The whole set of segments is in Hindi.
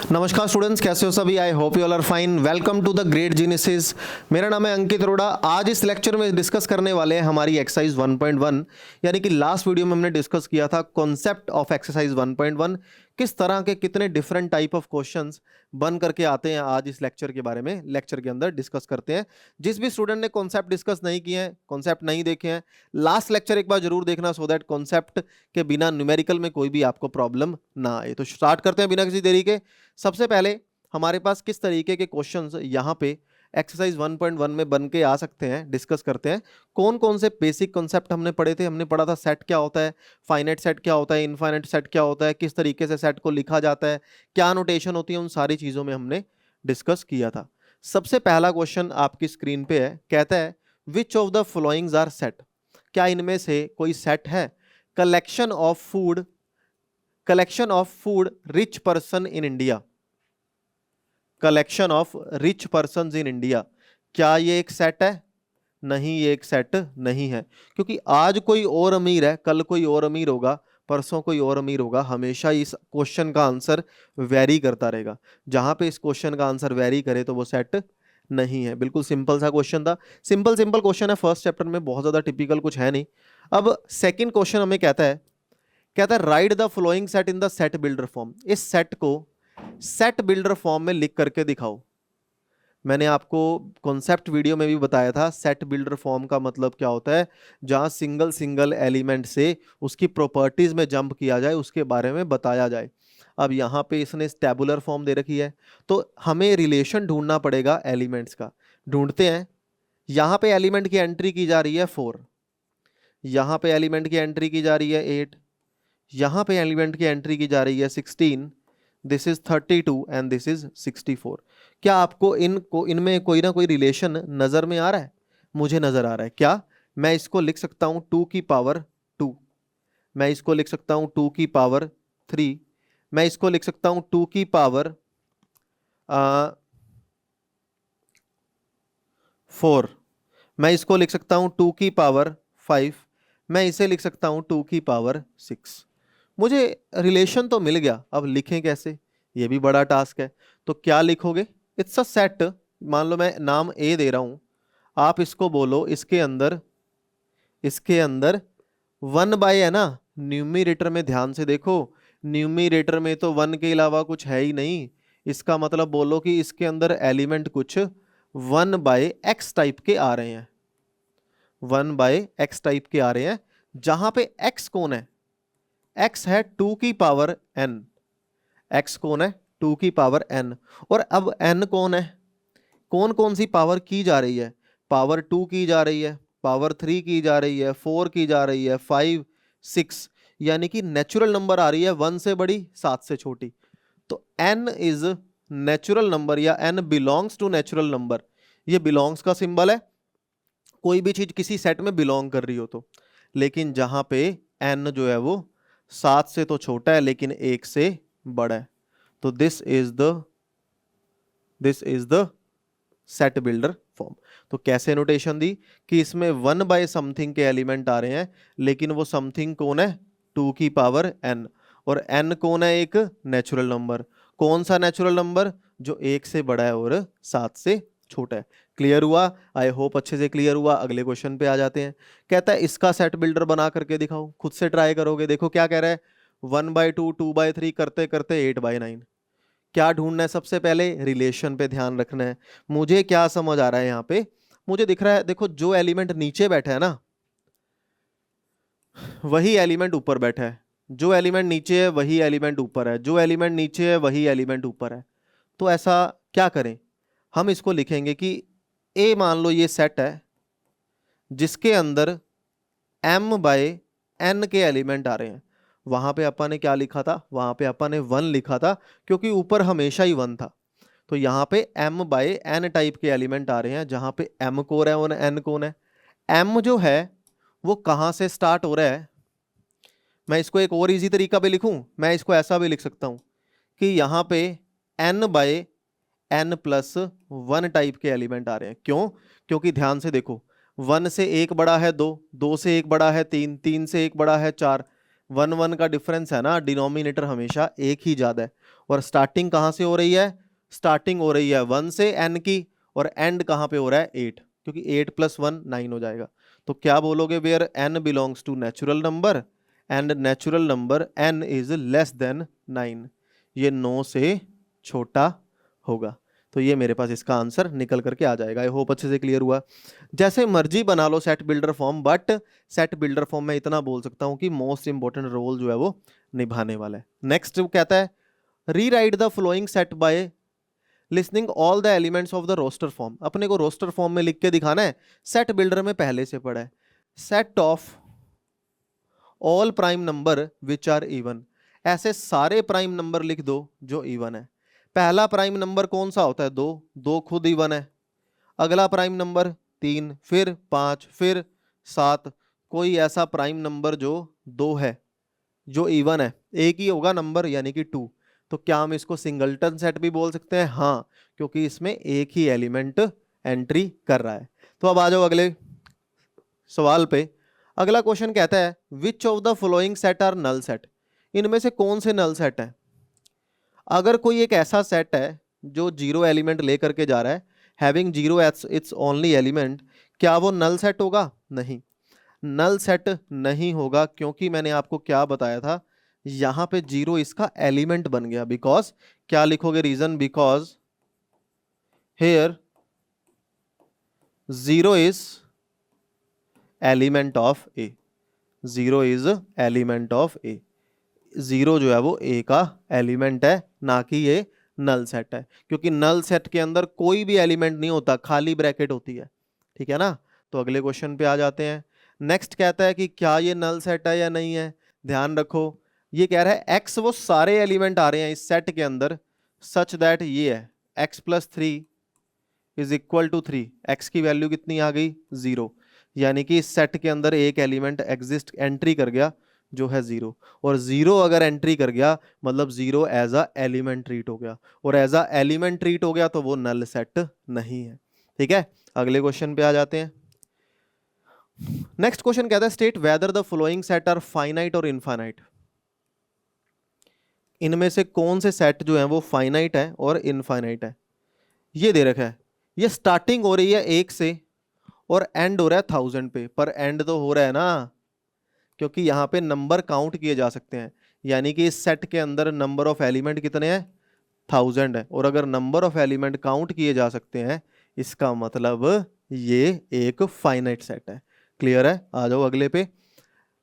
नमस्कार स्टूडेंट्स, कैसे हो सभी। I hope you all are fine. Welcome to the great geniuses. मेरा नाम है अंकित अरोड़ा। आज इस लेक्चर में डिस्कस करने वाले हैं हमारी एक्सरसाइज 1.1, यानी कि लास्ट वीडियो में हमने डिस्कस किया था कॉन्सेप्ट ऑफ एक्सरसाइज 1.1, किस तरह के कितने डिफरेंट टाइप ऑफ क्वेश्चंस बन करके आते हैं। आज इस लेक्चर के बारे में लेक्चर के अंदर डिस्कस करते हैं। जिस भी स्टूडेंट ने कॉन्सेप्ट डिस्कस नहीं किए हैं, कॉन्सेप्ट नहीं देखे हैं, लास्ट लेक्चर एक बार जरूर देखना, सो दैट कॉन्सेप्ट के बिना न्यूमेरिकल में कोई भी आपको प्रॉब्लम ना आए। तो स्टार्ट करते हैं बिना किसी देरी के। सबसे पहले हमारे पास किस तरीके के क्वेश्चंस यहाँ पे एक्सरसाइज 1.1 में बन के आ सकते हैं, डिस्कस करते हैं। कौन कौन से बेसिक कॉन्सेप्ट हमने पढ़े थे। हमने पढ़ा था सेट क्या होता है, फाइनाइट सेट क्या होता है, इनफाइनाइट सेट क्या होता है, किस तरीके से सेट को लिखा जाता है, क्या नोटेशन होती है, उन सारी चीज़ों में हमने डिस्कस किया था। सबसे पहला क्वेश्चन आपकी स्क्रीन पे है, कहता है which of the followings are set. क्या इनमें से कोई सेट है। Collection of food rich person in India. Collection of rich person in India, क्या ये एक सेट है? नहीं, ये एक सेट नहीं है, क्योंकि आज कोई और अमीर है, कल कोई और अमीर होगा, परसों कोई और अमीर होगा। हमेशा इस क्वेश्चन का आंसर वेरी करता रहेगा। जहां पे इस क्वेश्चन का आंसर वेरी करे तो वो सेट नहीं है। बिल्कुल सिंपल सा क्वेश्चन था, सिंपल क्वेश्चन है फर्स्ट चैप्टर में, बहुत ज्यादा टिपिकल कुछ है नहीं। अब सेकेंड क्वेश्चन हमें कहता है right the following set in the set builder form. इस सेट को सेट बिल्डर फॉर्म में लिख करके दिखाओ। मैंने आपको कॉन्सेप्ट वीडियो में भी बताया था सेट बिल्डर फॉर्म का मतलब क्या होता है। जहां सिंगल सिंगल एलिमेंट से उसकी प्रॉपर्टीज में जंप किया जाए, उसके बारे में बताया जाए। अब यहाँ पे इसने टैबुलर फॉर्म दे रखी है, तो हमें रिलेशन ढूंढना पड़ेगा एलिमेंट्स का। ढूंढते हैं। यहाँ पे एलिमेंट की एंट्री की जा रही है 4, यहाँ पे एलिमेंट की एंट्री की जा रही है 8, यहाँ पे एलिमेंट की एंट्री की जा रही है 16, this is 32 and this is 64। क्या आपको इनमें कोई ना कोई रिलेशन नजर में आ रहा है? मुझे नजर आ रहा है। क्या मैं इसको लिख सकता हूं 2 की पावर 2, मैं इसको लिख सकता हूं 2 की पावर 3, मैं इसको लिख सकता हूं 2 की पावर 4, मैं इसको लिख सकता हूं 2 की पावर 5, मैं इसे लिख सकता हूं 2 की पावर 6। मुझे रिलेशन तो मिल गया, अब लिखें कैसे, ये भी बड़ा टास्क है। तो क्या लिखोगे? It's a set. मान लो मैं नाम ए दे रहा हूं, आप इसको बोलो इसके अंदर 1 बाय है ना। न्यूमरेटर में ध्यान से देखो, न्यूमरेटर में तो 1 के अलावा कुछ है ही नहीं। इसका मतलब बोलो कि इसके अंदर एलिमेंट कुछ 1 बाय एक्स टाइप के आ रहे हैं, 1 बाय एक्स टाइप के आ रहे हैं। जहां पे एक्स कौन है? x है 2 की पावर n। x कौन है? 2 की पावर n। और अब n कौन है? कौन कौन सी पावर की जा रही है? पावर 2 की जा रही है, पावर 3 की जा रही है, 4 की जा रही है, 5, 6, यानी कि नेचुरल नंबर आ रही है 1 से बड़ी 7 से छोटी। तो n इज नेचुरल नंबर या n belongs to natural number. ये बिलोंग्स का सिंबल है, कोई भी चीज किसी सेट में बिलोंग कर रही हो तो। लेकिन जहां पे n जो है वो 7 से तो छोटा है लेकिन 1 से बड़ा है, तो this is the set builder form. तो कैसे नोटेशन दी कि इसमें 1 बाय समथिंग के एलिमेंट आ रहे हैं, लेकिन वो समथिंग कौन है? 2 की पावर n। और n कौन है? एक नेचुरल नंबर। कौन सा नेचुरल नंबर? जो 1 से बड़ा है और 7 से छोटा है। क्लियर हुआ? आई होप अच्छे से क्लियर हुआ। अगले क्वेश्चन पे आ जाते हैं। कहता है इसका सेट बिल्डर बना करके दिखाओ। खुद से ट्राई करोगे, देखो क्या कह रहा है। 1/2, 2/3 करते करते 8/9। क्या ढूंढना है? सबसे पहले रिलेशन पे ध्यान रखना है। मुझे क्या समझ आ रहा है यहाँ पे, मुझे दिख रहा है, देखो जो एलिमेंट नीचे बैठा है ना, वही एलिमेंट ऊपर बैठा है। जो एलिमेंट नीचे है वही एलिमेंट ऊपर है, जो एलिमेंट नीचे है वही एलिमेंट ऊपर है। तो ऐसा क्या करें? हम इसको लिखेंगे कि ए, मान लो ये सेट है जिसके अंदर m बाय n के एलिमेंट आ रहे हैं। वहां पे अपन ने क्या लिखा था? वहां पे अपन ने 1 लिखा था, क्योंकि ऊपर हमेशा ही 1 था। तो यहाँ पे m बाय n टाइप के एलिमेंट आ रहे हैं, जहां पे m कौन है और n कौन है। m जो है वो कहां से स्टार्ट हो रहा है? मैं इसको एक और इजी तरीका पे लिखूं, मैं इसको ऐसा भी लिख सकता हूं कि यहाँ पे n by n plus 1 type के एलिमेंट आ रहे हैं। क्यों? क्योंकि ध्यान से देखो, 1 से 1 बड़ा है 2, 2 से 1 बड़ा है 3, 3 से 1 बड़ा है 4। 1 1 का डिफरेंस है ना, डिनोमिनेटर हमेशा एक ही ज़्यादा है। और स्टार्टिंग कहाँ से हो रही है? स्टार्टिंग हो रही है 1 से n की, और एंड कहाँ पे हो रहा है? 8, क्योंकि 8 + 1 9 हो जाएगा। तो क्या बोलोगे? Where n belongs to natural number and natural number n is less than 9, ये 9 से छोटा होगा। तो ये मेरे पास इसका आंसर निकल करके आ जाएगा। आई होप अच्छे से क्लियर हुआ। जैसे मर्जी बना लो set builder form, but set builder form में इतना बोल सकता हूं कि मोस्ट इंपॉर्टेंट रोल जो है वो निभाने वाला है। नेक्स्ट वो कहता है rewrite the following set by listening all the elements of the roster form. अपने को रोस्टर फॉर्म में लिख के दिखाना है, सेट बिल्डर में पहले से पढ़ा है। Set of all prime number which are even, ऐसे सारे प्राइम नंबर लिख दो जो इवन है। पहला प्राइम नंबर कौन सा होता है? 2, 2 खुद इवन है। अगला प्राइम नंबर 3, फिर 5, फिर 7। कोई ऐसा प्राइम नंबर जो 2 है जो इवन है, एक ही होगा नंबर यानी कि 2। तो क्या हम इसको सिंगलटन सेट भी बोल सकते हैं? हाँ, क्योंकि इसमें एक ही एलिमेंट एंट्री कर रहा है। तो अब आ जाओ अगले सवाल पे। अगला क्वेश्चन कहता है which of the following set are null set, इनमें से कौन से नल सेट है? अगर कोई एक ऐसा सेट है जो 0 एलिमेंट लेकर के जा रहा है, having 0 as its only element, क्या वो नल सेट होगा? नहीं, नल सेट नहीं होगा, क्योंकि मैंने आपको क्या बताया था, यहां पे 0 इसका एलिमेंट बन गया। बिकॉज क्या लिखोगे reason? Because here 0 is element of A, 0 is element of A. 0 जो है वो ए का एलिमेंट है, ना कि ये नल सेट है, क्योंकि नल सेट के अंदर कोई भी एलिमेंट नहीं होता, खाली ब्रैकेट होती है। ठीक है ना? तो अगले क्वेश्चन पे आ जाते हैं। नेक्स्ट कहता है कि क्या ये नल सेट है या नहीं है। ध्यान रखो, ये कह रहा है x वो सारे एलिमेंट आ रहे हैं इस सेट के अंदर सच दैट ये है x + 3 is equal to 3। x की वैल्यू कितनी आ गई? 0। यानी कि इस सेट के अंदर एक एलिमेंट एग्जिस्ट एंट्री कर गया जो है 0, और 0 अगर एंट्री कर गया मतलब 0 एज अ एलिमेंट ट्रीट हो गया, और एज अ एलिमेंट ट्रीट हो गया तो वो नल सेट नहीं है। ठीक है, अगले क्वेश्चन पे आ जाते हैं। नेक्स्ट क्वेश्चन कहता है state whether the following set are finite और इनफाइनाइट, इनमें से कौन से सेट जो है वो फाइनाइट है और इनफाइनाइट है। ये दे रखा है, ये स्टार्टिंग हो रही है 1 से और एंड हो रहा है 1000 पे, पर एंड तो हो रहा है ना, क्योंकि यहाँ पे नंबर काउंट किए जा सकते हैं। यानी कि इस सेट के अंदर नंबर ऑफ एलिमेंट कितने हैं? 1000 है, और अगर नंबर ऑफ एलिमेंट काउंट किए जा सकते हैं इसका मतलब ये एक फाइनाइट सेट है। क्लियर है? आ जाओ अगले पे।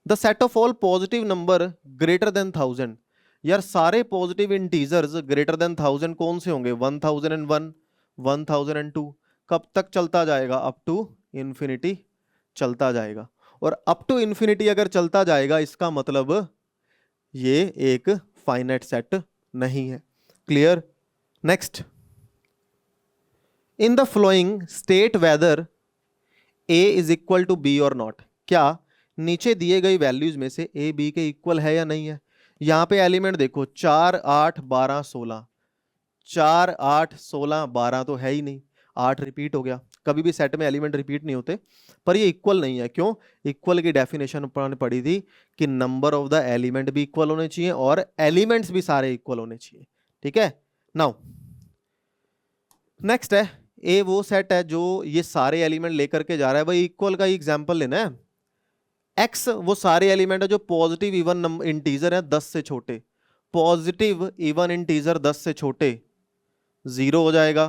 The set of all positive number greater than 1000, यार सारे पॉजिटिव इंटीजर्स ग्रेटर देन 1000 कौन से होंगे? 1001, 1002। कब तक चलता जाएगा? अप टू इंफिनिटी चलता जाएगा, और अप टू इंफिनिटी अगर चलता जाएगा इसका मतलब ये एक फाइनाइट सेट नहीं है। Clear? Next, in the following state whether a is equal to B और नॉट, क्या नीचे दिए गई वैल्यूज में से a b के इक्वल है या नहीं है। यहां पे एलिमेंट देखो 4 8 12 16, 4 8 16 12 तो है ही नहीं, 8 रिपीट हो गया। कभी भी सेट में एलिमेंट रिपीट नहीं होते, पर ये इक्वल नहीं है। क्यों? इक्वल की डेफिनेशन पढ़ी थी कि नंबर ऑफ द एलिमेंट भी इक्वल होने चाहिए और एलिमेंट्स भी सारे इक्वल होने चाहिए। ठीक है, नाउ नेक्स्ट है ए वो सेट है जो ये सारे एलिमेंट लेकर के जा रहा है, भाई इक्वल का ही एग्जांपल लेना है। एक्स वो सारे एलिमेंट है जो पॉजिटिव इवन इंटीजर है 10 से छोटे, पॉजिटिव इवन इंटीजर 10 से छोटे 0 हो जाएगा,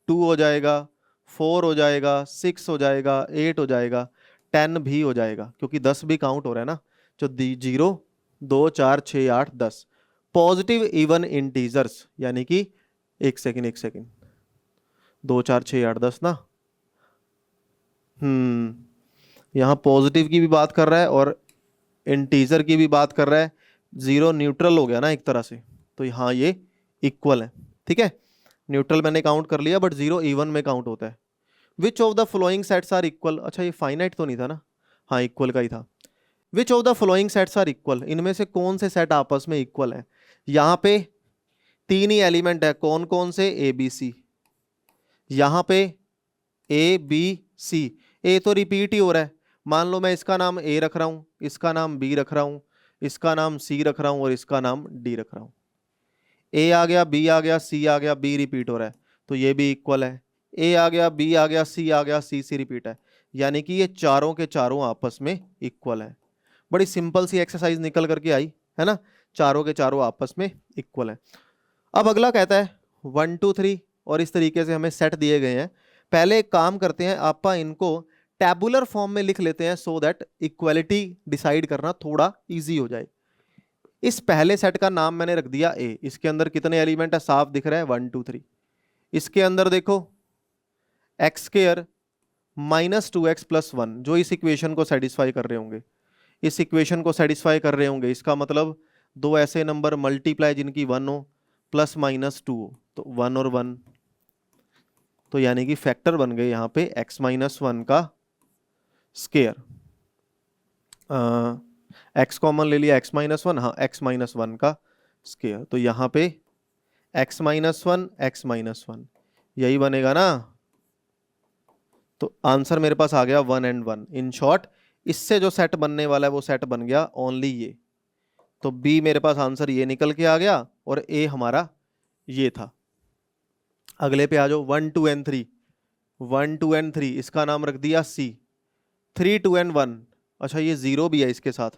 2 हो जाएगा, 4 हो जाएगा, 6 हो जाएगा, 8 हो जाएगा, 10 भी हो जाएगा, क्योंकि 10 भी काउंट हो रहा है ना। जो 0 2 4 6 8 10 पॉजिटिव इवन इंटीजर्स, यानी कि एक सेकेंड 2 4 6 8 10 ना, यहाँ पॉजिटिव की भी बात कर रहा है और इंटीजर की भी बात कर रहा है। 0 न्यूट्रल हो गया ना एक तरह से, तो यहाँ ये इक्वल है। ठीक है, न्यूट्रल मैंने काउंट कर लिया, बट 0 इवन में काउंट होता है। Which of the following sets are equal, अच्छा ये फाइनाइट तो नहीं था ना, हाँ इक्वल का ही था। Which of the following sets are equal, इनमें से कौन से सेट आपस में इक्वल है। यहाँ पे 3 ही एलिमेंट है, कौन कौन से? A B C. यहाँ पे ए बी सी, ए तो रिपीट ही हो रहा है। मान लो मैं इसका नाम ए रख रहा हूँ, इसका नाम बी रख रहा हूँ, इसका नाम सी रख रहा हूं और इसका नाम डी रख रहा हूं। ए आ गया, बी आ गया, सी आ गया, बी रिपीट हो रहा है तो ये भी इक्वल है। ए आ गया, बी आ गया, सी आ गया, सी रिपीट है, यानी कि ये चारों के चारों आपस में इक्वल है। बड़ी सिंपल सी एक्सरसाइज निकल करके आई है ना, चारों के चारों आपस में इक्वल है। अब अगला कहता है 1 2 3 और इस तरीके से हमें सेट दिए गए हैं। पहले एक काम करते हैं, आप इनको टैबुलर फॉर्म में लिख लेते हैं सो दैट इक्वलिटी डिसाइड करना थोड़ा इजी हो जाए। इस पहले सेट का नाम मैंने रख दिया ए। इसके अंदर कितने एलिमेंट है, साफ दिख रहा है 1 2 3। इसके अंदर देखो x square minus 2x plus 1 जो इस इक्वेशन को सेटिस्फाई कर रहे होंगे, इस इक्वेशन को सेटिस्फाई कर रहे होंगे। इसका मतलब दो ऐसे नंबर मल्टीप्लाई जिनकी 1 हो प्लस माइनस 2 हो, तो 1 और 1, तो यानी कि फैक्टर बन गए यहाँ पे x माइनस 1 का स्क्वायर। x कॉमन ले लिया, x माइनस 1, हाँ x माइनस 1 का स्क्वायर, तो यहाँ पे x माइनस 1 x माइनस 1 यही बनेगा ना। तो आंसर मेरे पास आ गया 1 and 1। इन शॉर्ट इससे जो सेट बनने वाला है वो सेट बन गया ओनली ये। तो बी मेरे पास आंसर ये निकल के आ गया और ए हमारा ये था। अगले पे आ जाओ 1 2 and 3। 1 2 and 3 इसका नाम रख दिया सी। 3 2 and 1, अच्छा ये जीरो भी है इसके साथ,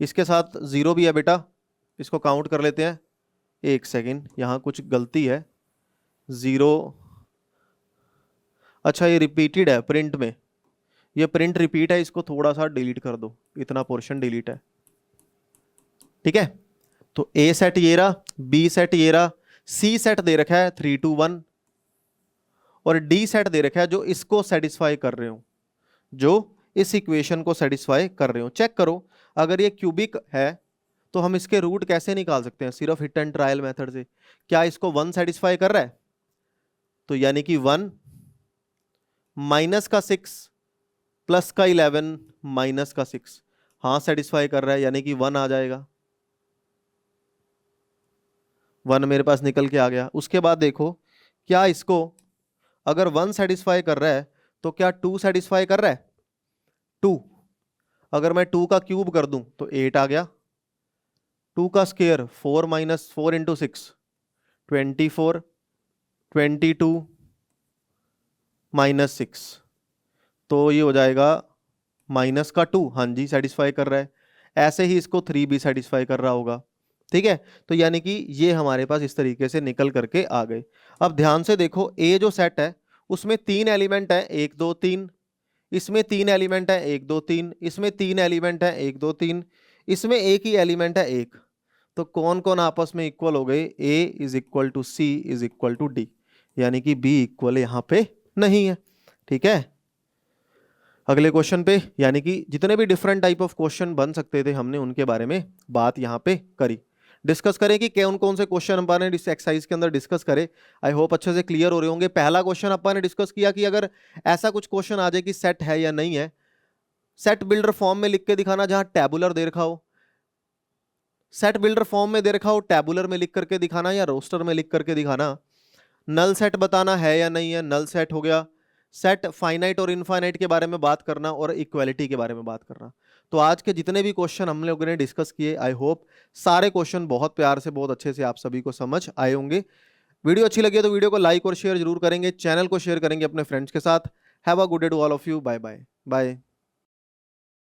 इसके साथ जीरो भी है बेटा, इसको काउंट कर लेते हैं। एक सेकेंड, यहाँ कुछ गलती है, जीरो, अच्छा ये रिपीटेड है प्रिंट में, ये प्रिंट रिपीट है, इसको थोड़ा सा डिलीट कर दो, इतना पोर्शन डिलीट है, ठीक है। तो ए सेट ये रहा, बी सेट ये रहा, सी सेट दे रखा है 3 2 1 और डी सेट दे रखा है जो इसको सेटिस्फाई कर रहे हो, जो इस इक्वेशन को सेटिस्फाई कर रहे हो। चेक करो अगर ये क्यूबिक है तो हम इसके रूट कैसे निकाल सकते हैं, सिर्फ हिट एंड ट्रायल मेथड से। क्या इसको 1 सेटिस्फाई कर रहा है, तो यानी कि 1 माइनस का 6 प्लस का 11 माइनस का 6, हाँ सेटिस्फाई कर रहा है, यानी कि 1 आ जाएगा, 1 मेरे पास निकल के आ गया। उसके बाद देखो क्या इसको अगर 1 सेटिस्फाई कर रहा है तो क्या 2 सेटिस्फाई कर रहा है, 2, अगर मैं 2 का क्यूब कर दूं तो 8 आ गया, 2 का स्क्वायर 4 माइनस 4 इंटू 6 24, 22 माइनस 6, तो ये हो जाएगा माइनस का 2, हाँ जी सेटिस्फाई कर रहा है। ऐसे ही इसको 3 भी सेटिस्फाई कर रहा होगा, ठीक है। तो यानी कि ये हमारे पास इस तरीके से निकल करके आ गए। अब ध्यान से देखो ए जो सेट है उसमें 3 एलिमेंट है 1 2 3, इसमें 3 एलिमेंट है 1 2 3, इसमें 3 एलिमेंट है 1 2 3, इसमें एक ही एलिमेंट है 1। तो कौन कौन आपस में इक्वल हो गए, A is equal to C is equal to D, यानी कि बी इक्वल यहाँ पे नहीं है, ठीक है। अगले क्वेश्चन पे, यानी कि जितने भी डिफरेंट टाइप ऑफ क्वेश्चन बन सकते थे हमने उनके बारे में बात यहाँ पे करी। डिस्कस करें कि कौन कौन से क्वेश्चन अपन ने इस एक्सरसाइज के अंदर डिस्कस करे। आई होप अच्छे से क्लियर हो रहे होंगे। पहला क्वेश्चन अपन ने डिस्कस किया कि अगर ऐसा कुछ क्वेश्चन आ जाए कि सेट है या नहीं है, सेट बिल्डर फॉर्म में लिख के दिखाना जहां टैबुलर दे रखा हो, सेट बिल्डर फॉर्म में दे रखा हो टैबुलर में लिख करके दिखाना या रोस्टर में लिख करके दिखाना, नल सेट बताना है या नहीं है, नल सेट हो गया, सेट फाइनाइट और इनफाइनाइट के बारे में बात करना और इक्वालिटी के बारे में बात करना। तो आज के जितने भी क्वेश्चन हम लोगों ने डिस्कस किए, आई होप सारे क्वेश्चन बहुत प्यार से बहुत अच्छे से आप सभी को समझ आए होंगे। वीडियो अच्छी लगी है तो वीडियो को लाइक और शेयर जरूर करेंगे, चैनल को शेयर करेंगे अपने फ्रेंड्स के साथ। Have a good day to all of you, bye bye bye.